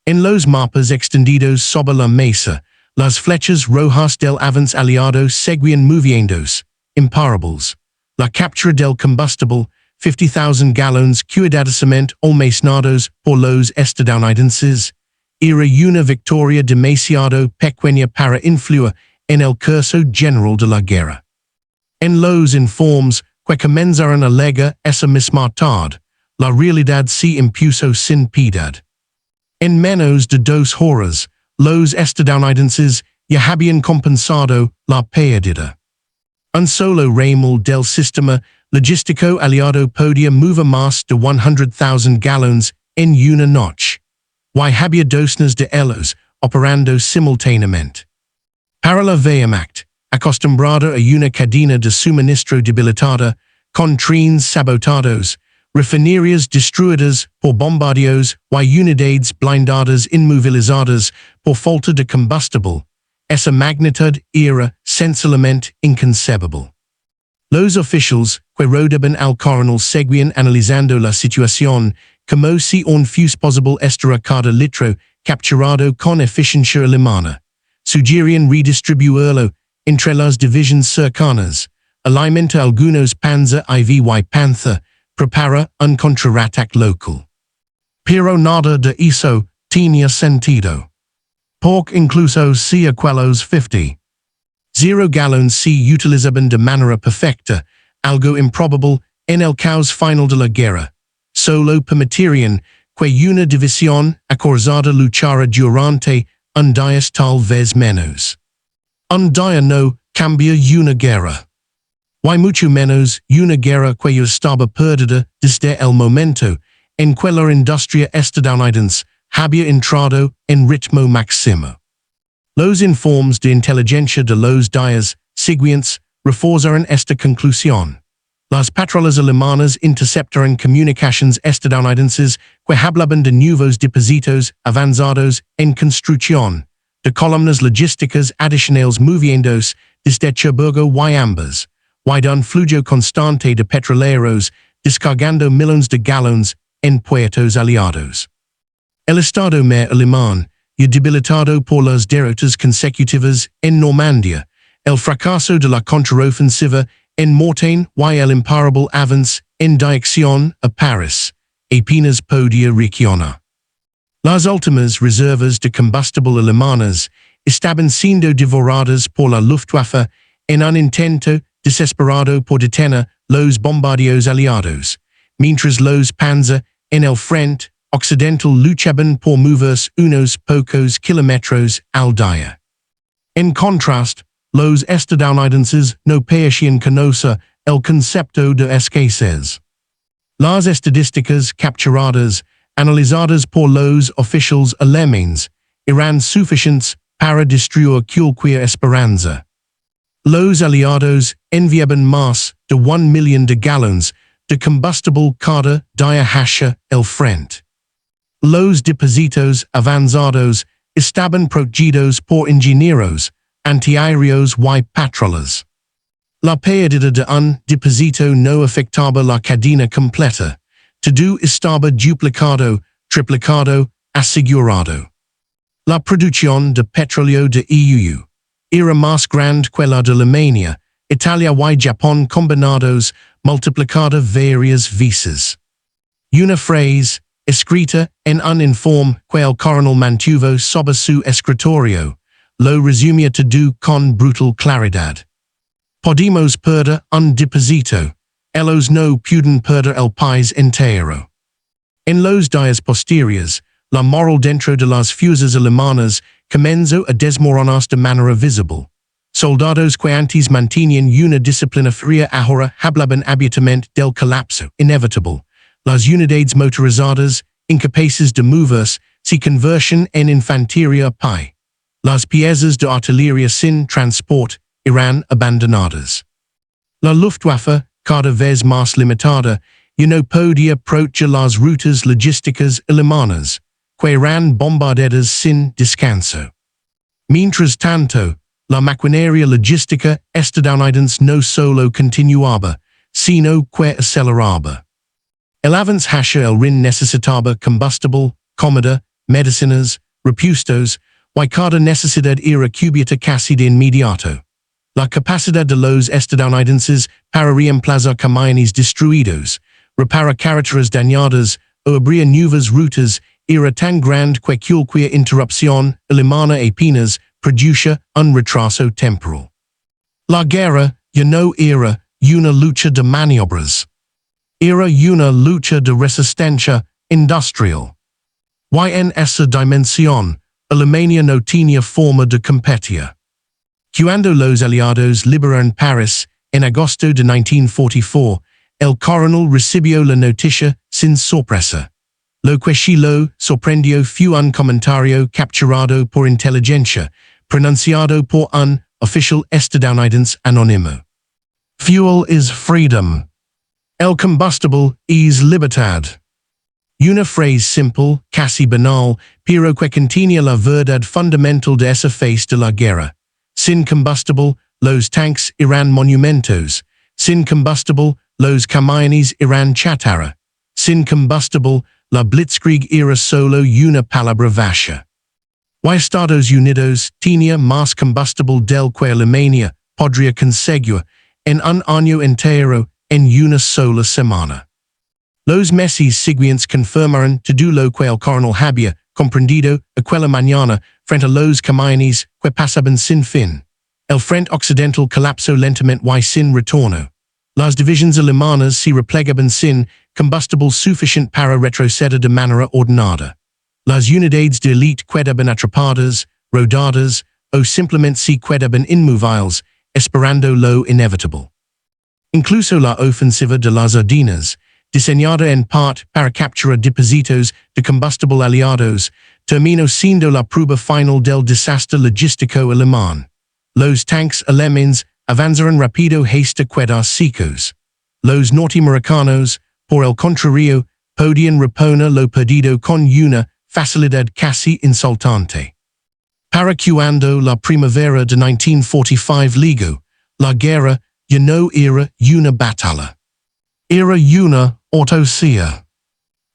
En los mapas extendidos sobre la mesa, las flechas rojas del avance aliado seguían moviéndose, imparables. La captura del combustible, 50,000 galones cuidadosamente almacenados por los estadounidenses, era una victoria demasiado pequeña para influir en el curso general de la guerra. En los informes que comenzaron a llegar esa misma tarde, la realidad se impuso sin piedad. En menos de 2 horas, los estadounidenses ya habían compensado la pérdida. Un solo ramal del sistema logístico aliado podía mover más de 100,000 galones en una noche. Y había docenas de ellos operando simultáneamente. Para la Wehrmacht, acostumbrada a una cadena de suministro debilitada, con trenes sabotados, refinerías destruidas por bombardeos y unidades blindadas inmovilizadas por falta de combustible, esa magnitud era sencillamente inconcebible. Los oficiales que rodeaban al coronel seguían analizando la situación como si un fuese posible estar cada litro capturado con eficiencia alemana. Sugerían redistribuirlo entre las divisiones cercanas, alimenta algunos Panzer IV Panther, prepara un contraataque local. Pero nada de eso tenía sentido. Porque incluso si aquellos 50,000 galones se utilizaban de manera perfecta, algo improbable en el caos final de la guerra, solo permitirían que una división acorazada luchara durante un día tal vez menos. Un día no cambia una guerra. Y mucho menos una guerra que ya estaba perdida desde el momento en que la industria estadounidense había entrado en ritmo máximo. Los informes de inteligencia de los días siguientes reforzaron esta conclusión. Las patrullas alemanas interceptaron comunicaciones estadounidenses que hablaban de nuevos depósitos avanzados en construcción, de columnas logísticas adicionales moviéndose desde Cherburgo y ambas, y de un flujo constante de petroleros descargando millones de galones en puertos aliados. El Estado Mayor alemán, ya debilitado por las derrotas consecutivas en Normandía, el fracaso de la contraofensiva en Mortain y el imparable avance en dirección a París, apenas podía reaccionar. Las últimas reservas de combustible alemanas estaban siendo devoradas por la Luftwaffe en un intento desesperado por detener los bombardeos aliados, mientras los Panzer en el frente occidental luchaban por moverse unos pocos kilómetros al día. En contraste, los estadounidenses no parecían conocer el concepto de escasez. Las estadísticas capturadas, analizadas por los oficiales alemanes, eran suficientes para destruir cualquier esperanza. Los aliados enviaban más de 1 millón de galones de combustible cada día hacia el frente. Los depósitos avanzados estaban protegidos por ingenieros, antiaéreos y patrullas. La pérdida de un depósito no afectaba la cadena completa. Todo estaba duplicado, triplicado, asegurado. La producción de petróleo de EE.UU era más grande que la de Alemania, Italia y Japón combinados, multiplicada varias veces. Una frase, escrita en un informe que el coronel mantuvo sobre su escritorio, lo resumía todo con brutal claridad. Podemos perder un deposito, ellos no pueden perder el país entero. En los días posteriores, la moral dentro de las fuerzas alemanas comenzó a desmoronarse de manera visible. Soldados que antes mantenían una disciplina fría ahora hablaban abiertamente del colapso inevitable. Las unidades motorizadas, incapaces de moverse, se convertían en infantería a pie. Las piezas de artillería sin transport eran abandonadas. La Luftwaffe, cada vez más limitada, ya no podía aprovechar las rutas logísticas alemanas, que eran bombardeadas sin descanso. Mientras tanto, la maquinaria logística estadounidense no solo continuaba, sino que aceleraba. El avance hacia el Rin necesitaba combustible, comida, medicinas, repuestos, y cada necesidad era cubierta casi de inmediato. La capacidad de los estadounidenses para reemplazar camiones destruidos, reparar carreteras dañadas o abrir nuevas rutas era tan grande que cualquier interrupción alemana apenas producía un retraso temporal. La guerra ya no era una lucha de maniobras. Era una lucha de resistencia industrial. Y en esa dimensión, Alemania no tenía forma de competir. Cuando los aliados liberaron París, en agosto de 1944, el coronel recibió la noticia sin sorpresa. Lo que sí lo sorprendió fue un comentario capturado por inteligencia, pronunciado por un oficial estadounidense anónimo. Fuel is freedom. El combustible es libertad. Una frase simple, casi banal, pero que contenía la verdad fundamental de esa fase de la guerra. Sin combustible, los tanques eran monumentos. Sin combustible, los camiones eran chatarra. Sin combustible, la blitzkrieg era solo una palabra vacía. Y Estados Unidos tenía más combustible del que Alemania podría conseguir en un año entero en una sola semana. Los meses siguientes confirmaron todo lo que el coronel había comprendido aquella mañana frente a los camiones que pasaban sin fin. El frente occidental colapsó lentamente y sin retorno. Las divisiones alemanas se replegaban sin combustible suficiente para retroceder de manera ordenada. Las unidades de élite quedaban atrapadas, rodadas, o simplemente se quedaban inmóviles, esperando lo inevitable. Incluso la ofensiva de las Ardenas, diseñada en parte para capturar depósitos de combustible aliados, terminó siendo la prueba final del desastre logístico alemán. Los tanques alemanes avanzaron rápido hasta quedar secos. Los norteamericanos, por el contrario, podían reponer lo perdido con una facilidad casi insultante. Para cuando la primavera de 1945 llegó, la guerra ya no era una batalla. Era una autopsia.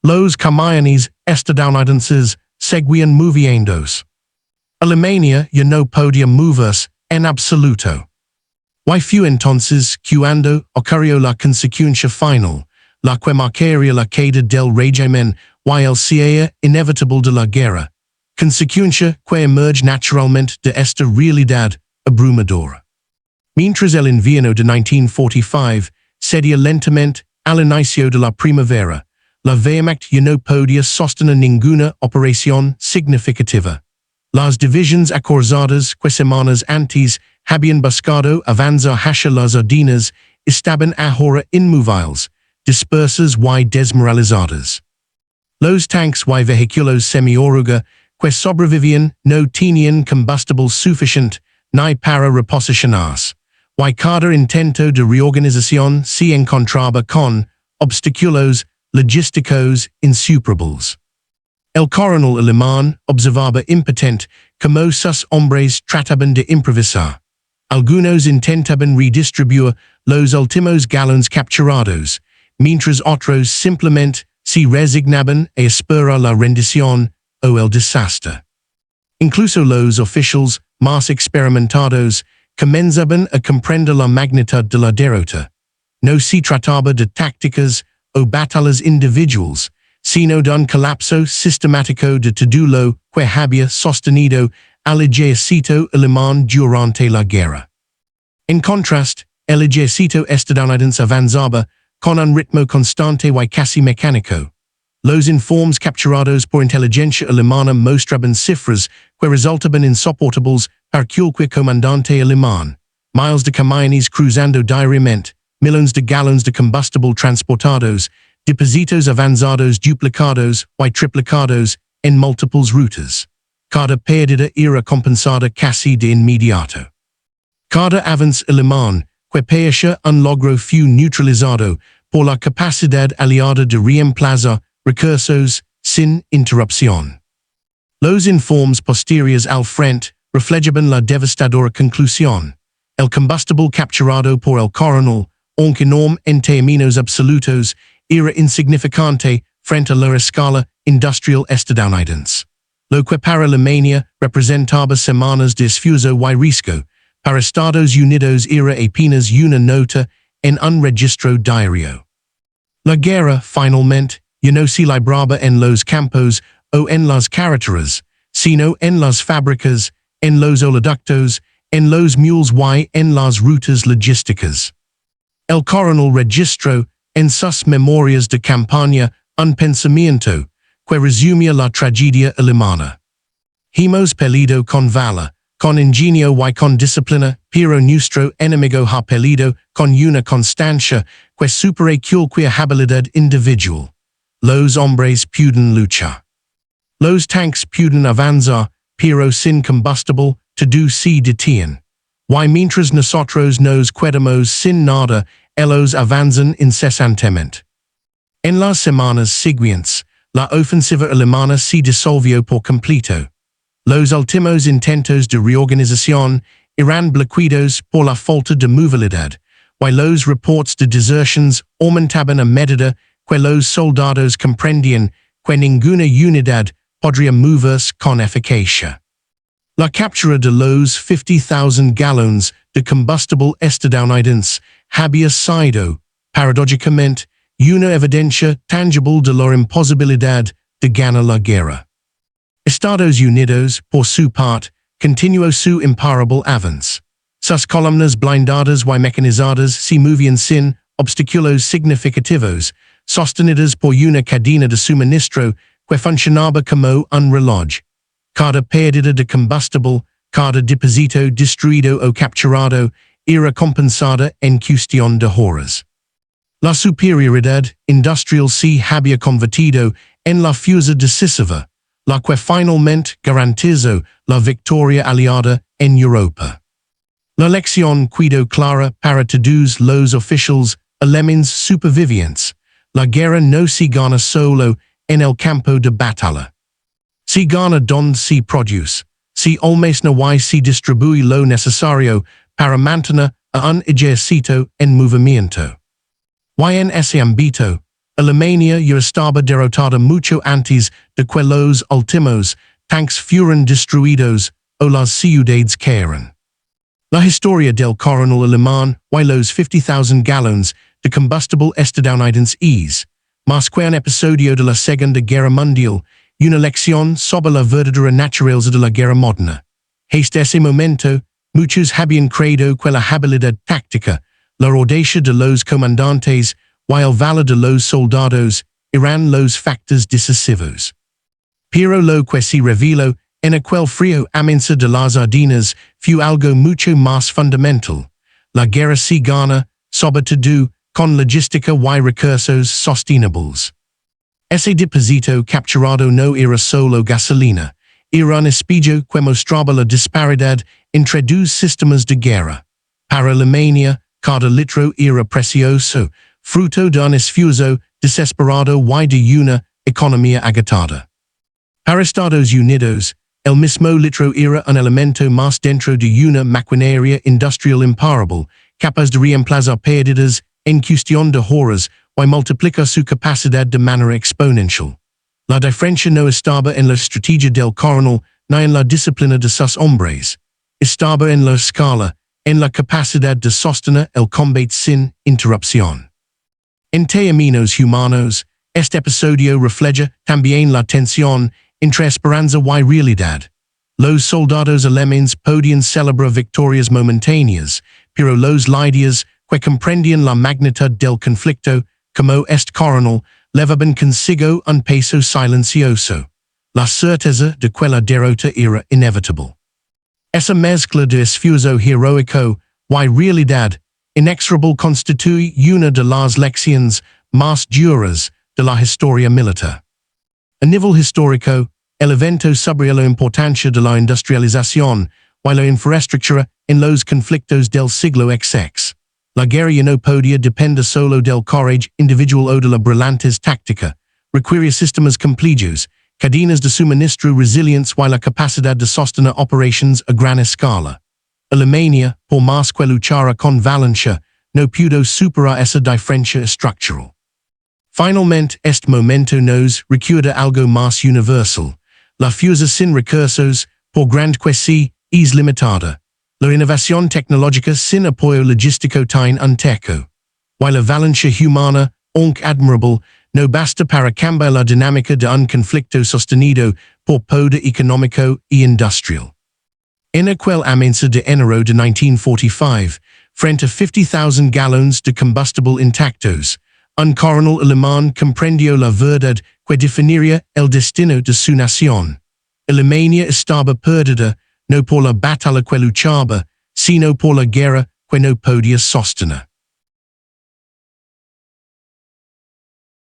Los camiones estadounidenses seguían moviéndose. Alemania ya no podía moverse en absoluto. Y fue entonces cuando ocurrió la consecuencia final, la que marcaría la caída del régimen y el cierre inevitable de la guerra, consecuencia que emerge naturalmente de esta realidad abrumadora. Mientras el invierno de 1945 cedía lentamente al inicio de la primavera, la Wehrmacht ya no podía sostener ninguna operación significativa. Las divisiones acorazadas que semanas antes habían buscado avanzar hacia las Ardenas estaban ahora inmóviles, dispersas y desmoralizadas. Los tanques y vehículos semi-oruga que sobrevivían no tenían combustible suficiente ni para reposicionarse, y cada intento de reorganización se encontraba con obstáculos logísticos insuperables. El coronel alemán observaba impotente como sus hombres trataban de improvisar. Algunos intentaban redistribuir los últimos galones capturados, mientras otros simplemente se resignaban a esperar la rendición o el desastre. Incluso los oficiales más experimentados comenzaban a comprender la magnitud de la derrota. No se trataba de tácticas o batallas individuales, sino de un colapso sistemático de todo lo que había sostenido al ejército alemán durante la guerra. En contraste, el ejército estadounidense avanzaba con un ritmo constante y casi mecánico. Los informes capturados por inteligencia alemana mostraban cifras que resultaban insoportables para cualquier comandante alemán. Miles de camiones cruzando diariamente, millones de galones de combustible transportados, depósitos avanzados duplicados y triplicados en múltiples rutas. Cada pérdida era compensada casi de inmediato. Cada avance alemán, que parecía un logro fue neutralizado por la capacidad aliada de reemplazar recursos sin interrupción. Los informes posteriores al frente reflejaban la devastadora conclusión. El combustible capturado por el coronel, aunque enorme en términos absolutos, era insignificante frente a la escala industrial estadounidense. Lo que para Alemania representaba semanas de esfuerzo y riesgo, para Estados Unidos era apenas una nota en un registro diario. La guerra, finalmente, ya no se libraba en los campos o en las carreteras, sino en las fábricas, en los oleoductos, en los mules y en las rutas logísticas. El coronel registró, en sus memorias de campaña, un pensamiento que resumía la tragedia alemana. Hemos peleado con valor, con ingenio y con disciplina, pero nuestro enemigo ha peleado con una constancia que supera cualquier habilidad individual. Los hombres pueden luchar. Los tanques pueden avanzar, pero sin combustible, todo se detiene. Y mientras nosotros nos quedamos sin nada, ellos avanzan incesantemente. En las semanas siguientes, la ofensiva alemana se disolvió por completo. Los últimos intentos de reorganización eran bloqueados por la falta de movilidad, y los reports de deserciones aumentaban a medida que los soldados comprendían que ninguna unidad podría moverse con eficacia. La captura de los 50,000 galones de combustible estadounidense había sido, paradójicamente, una evidencia tangible de la imposibilidad de ganar la guerra. Estados Unidos, por su parte, continuó su imparable avance. Sus columnas blindadas y mecanizadas se movían sin obstáculos significativos, sostenidas por una cadena de suministro que funcionaba como un reloj. Cada pérdida de combustible, cada depósito destruido o capturado, era compensada en cuestión de horas. La superioridad industrial se había convertido en la fuerza decisiva, la que finalmente garantizó la victoria aliada en Europa. La lección quedó clara para todos los oficiales alemanes supervivientes. La guerra no se gana solo en el campo de batalla. Se gana donde se produce, se almacena y se distribuye lo necesario para mantener a un ejército en movimiento. Y en ese ámbito, Alemania ya estaba derrotada mucho antes de que los últimos tanques fueran destruidos o las ciudades cayeran. La historia del coronel alemán y los 50,000 galones de combustible estadounidense es, más que un episodio de la Segunda Guerra Mundial, una lección sobre la verdadera naturaleza de la guerra moderna. Hasta ese momento, muchos habían creído que la habilidad táctica, la audacia de los comandantes y el valor de los soldados eran los factores decisivos. Pero lo que se reveló en aquel frío amenaza de las Ardenas fue algo mucho más fundamental. La guerra se gana, sobre todo, con logística y recursos sostenibles. Ese depósito capturado no era solo gasolina, era un espejo que mostraba la disparidad entre dos sistemas de guerra. Para Alemania, cada litro era precioso, fruto de un esfuerzo desesperado y de una economía agotada. Para Estados Unidos, el mismo litro era un elemento más dentro de una maquinaria industrial imparable, capaz de reemplazar pérdidas en cuestión de horas y multiplicar su capacidad de manera exponencial. La diferencia no estaba en la estrategia del coronel ni en la disciplina de sus hombres. Estaba en la escala, en la capacidad de sostener el combate sin interrupción. En términos humanos, este episodio refleja también la tensión entre esperanza y realidad. Los soldados alemanes podían celebrar victorias momentáneas, pero los líderes que comprendían la magnitud del conflicto, como este coronel levaban consigo un peso silencioso, la certeza de que la derrota era inevitable. Esa mezcla de esfuerzo heroico y realidad inexorable constituye una de las lecciones más duras de la historia militar. A nivel histórico, el evento sobre la importancia de la industrialización y la infraestructura en los conflictos del siglo XX. La guerra no podía depender solo del coraje individual o de la brillantez táctica, requería sistemas completos, cadenas de suministro resilientes y la capacidad de sostener operaciones a gran escala. Alemania, por más que luchara con Valencia, no pudo superar esa diferencia estructural. Finalmente, este momento nos recuerda algo más universal. La fuerza sin recursos, por grande que sea, es limitada. La innovación tecnológica sin apoyo logístico tiene un techo. Y la valencia humana, aunque admirable, no basta para cambiar la dinámica de un conflicto sostenido por poder económico y industrial. En aquel amenaza de enero de 1945, frente a 50,000 galones de combustible intactos, un coronel alemán comprendió la verdad que definiría el destino de su nación. Alemania estaba perdida, no por la batalla que luchaba, sino por la guerra que no podía sostener.